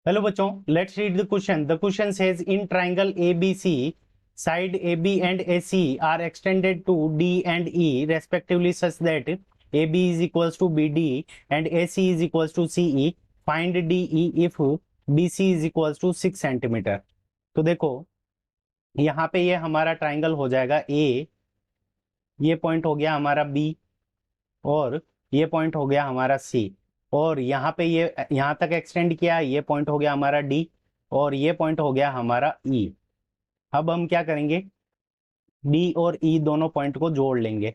Hello बच्चों, let's read the question. The question says in triangle ABC side AB and AC are extended to D and E respectively such that AB is equals to BD and AC is equals to CE. Find DE if BC is equals to 6 centimetre. तो देखो यहाँ पे ये हमारा triangle हो जाएगा A, ये point हो गया हमारा B और ये पॉइंट हो गया हमारा C और यहाँ पे ये यहाँ तक एक्सटेंड किया, ये पॉइंट हो गया हमारा D और ये पॉइंट हो गया हमारा E। अब हम क्या करेंगे, D और E दोनों पॉइंट को जोड़ लेंगे।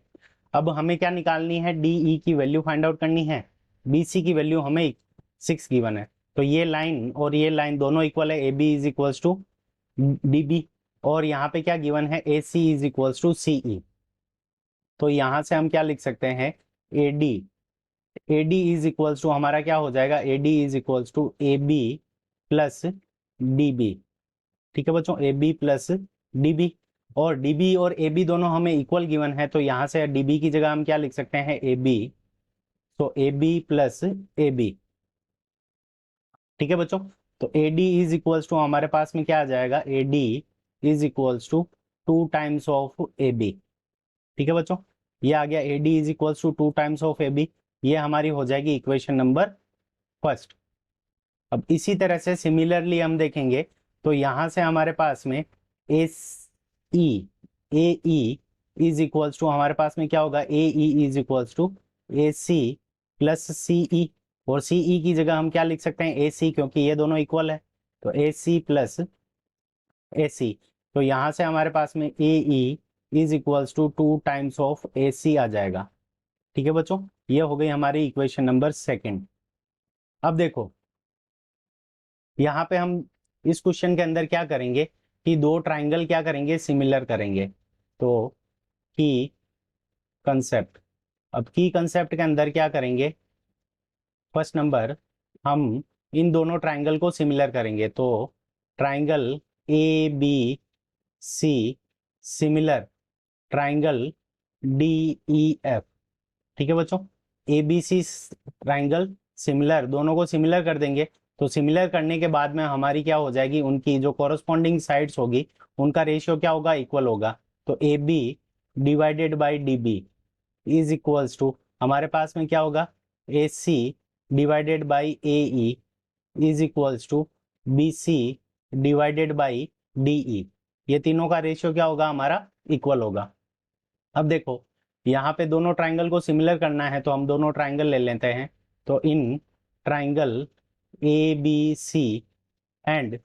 अब हमें क्या निकालनी है, DE की वैल्यू फाइंड आउट करनी है। BC की वैल्यू हमें 6 गिवन है, तो ये लाइन और ये लाइन दोनों इक्वल है। AB is equals to DB और यहाँ पे क्या गिवन है, AC is equals to CE। तो यहाँ से हम क्या लिख सकते हैं, AD इज इक्वल्स टू हमारा क्या हो जाएगा, AD is equals to AB plus DB। ठीक है बच्चों, AB प्लस DB और DB और AB दोनों हमें इक्वल गिवन है, तो यहाँ से DB की जगह हम क्या लिख सकते हैं, AB। तो AB प्लस AB। ठीक है बच्चों, तो AD इज इक्वल्स टू हमारे पास में क्या आ जाएगा, AD is equals to 2 times of AB। ठीक है बच्चों, ये आ गया AD is equals to 2 times of AB। ये हमारी हो जाएगी इक्वेशन नंबर फर्स्ट। अब इसी तरह से सिमिलरली हम देखेंगे, तो यहां से हमारे पास में AE इज इक्वल्स टू हमारे पास में क्या होगा, AE is equals to AC plus CE और CE की जगह हम क्या लिख सकते हैं, AC, क्योंकि ये दोनों इक्वल है, तो AC प्लस AC। तो यहां से हमारे पास में AE is equals to 2 times of AC आ जाएगा। ठीक है बच्चों, ये हो गई हमारी इक्वेशन नंबर सेकंड। अब देखो यहाँ पे हम इस क्वेश्चन के अंदर क्या करेंगे कि दो ट्राइंगल क्या करेंगे, सिमिलर करेंगे। तो की कंसेप्ट, अब की कंसेप्ट के अंदर क्या करेंगे, फर्स्ट नंबर हम इन दोनों ट्राइंगल को सिमिलर करेंगे। तो triangle ABC similar triangle DEF। ठीक है बच्चों, ABC ट्राइंगल सिमिलर, दोनों को सिमिलर कर देंगे। तो सिमिलर करने के बाद में हमारी क्या हो जाएगी, उनकी जो कोरस्पॉन्डिंग साइड्स होगी उनका रेशियो क्या होगा, इक्वल होगा। तो AB divided by DB is equals to हमारे पास में क्या होगा, AC divided by AE is equals to BC divided by DE। ये तीनों का रेशियो क्या होगा, हमारा इक्वल होगा। अब देखो यहाँ पे दोनों ट्राइंगल को सिमिलर करना है, तो हम दोनों ट्राइंगल ले लेते हैं। तो in triangle ABC and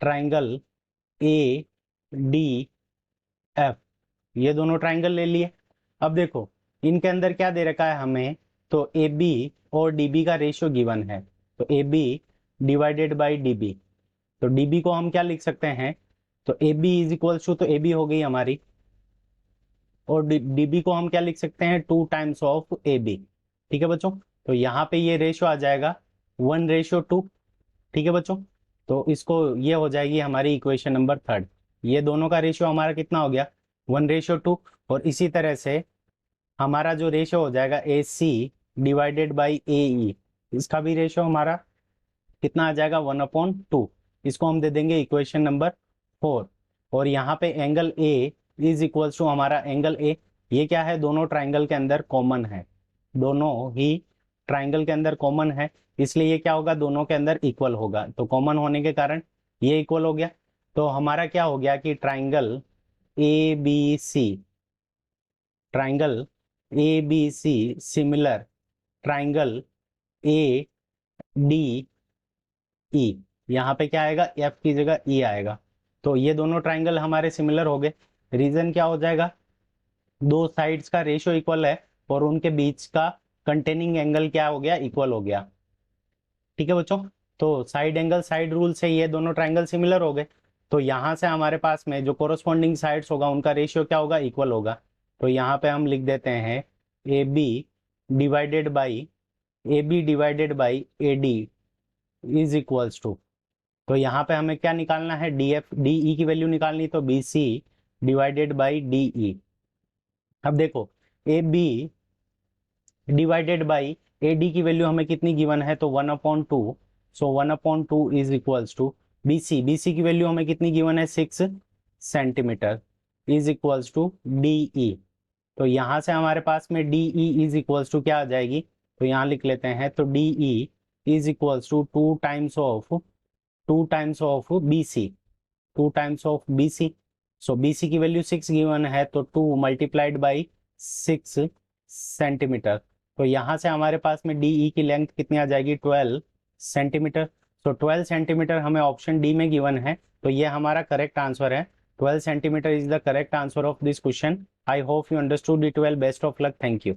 triangle ADF, ये दोनों ट्राइंगल ले लिए। अब देखो इनके अंदर क्या दे रखा है हमें, तो AB और DB का रेशियो गिवन है। तो AB डिवाइडेड बाई DB, तो DB को हम क्या लिख सकते हैं, तो AB इज इक्वल टू, तो AB हो गई हमारी, और DB को हम क्या लिख सकते हैं, 2 टाइम्स ऑफ AB। ठीक है बच्चों, तो यहाँ पे ये रेशियो आ जाएगा 1:2। ठीक है बच्चों, तो इसको ये हो जाएगी हमारी इक्वेशन नंबर थर्ड। ये दोनों का रेशियो हमारा कितना हो गया, 1:2। और इसी तरह से हमारा जो रेशियो हो जाएगा AC डिवाइडेड बाई AE, इसका भी रेशियो हमारा कितना आ जाएगा, 1/2। इसको हम दे देंगे इक्वेशन नंबर 4। और यहाँ पे angle A is equals to हमारा एंगल A, ये क्या है, दोनों ट्राइंगल के अंदर कॉमन है, दोनों ही ट्राइंगल के अंदर कॉमन है, इसलिए ये क्या होगा, दोनों के अंदर इक्वल होगा। तो कॉमन होने के कारण ये इक्वल हो गया। तो हमारा क्या हो गया कि triangle ABC similar triangle ADE, यहाँ पे क्या आएगा, F की जगह E आएगा। तो ये दोनों ट्राइंगल हमारे सिमिलर हो गए। रीजन क्या हो जाएगा, दो साइड्स का रेशियो इक्वल है और उनके बीच का कंटेनिंग एंगल क्या हो गया, इक्वल हो गया। ठीक है बच्चों, तो साइड एंगल साइड रूल से ये दोनों ट्राइंगल सिमिलर हो गए। तो यहां से हमारे पास में जो कोरोस्पॉन्डिंग साइड्स होगा उनका रेशियो क्या होगा, इक्वल होगा। तो यहाँ पे हम लिख देते हैं AB divided by AD is equals to, तो यहाँ पे हमें क्या निकालना है, DE की वैल्यू निकालनी, तो BC डिवाइडेड बाई DE। अब देखो AB डिवाइडेड बाई AD की वैल्यू हमें कितनी गिवन है, तो 1/2। So 1/2 is equals to BC, BC की वैल्यू हमें कितनी गिवन है 6 centimetre is equals to DE। तो यहाँ से हमारे पास में DE इज इक्वल्स टू क्या आ जाएगी, तो यहाँ लिख लेते हैं, तो DE is equals to 2 times of BC, 2 times of BC। So BC की वैल्यू 6 गिवन है, तो 2 मल्टीप्लाइड बाई 6 सेंटीमीटर। तो यहाँ से हमारे पास में DE की लेंथ कितनी आ जाएगी 12 सेंटीमीटर। तो 12 सेंटीमीटर हमें ऑप्शन डी में गिवन है, तो ये हमारा करेक्ट आंसर है। 12 centimetre is the correct answer of this question. I hope you understood it well. Best of luck. Thank you.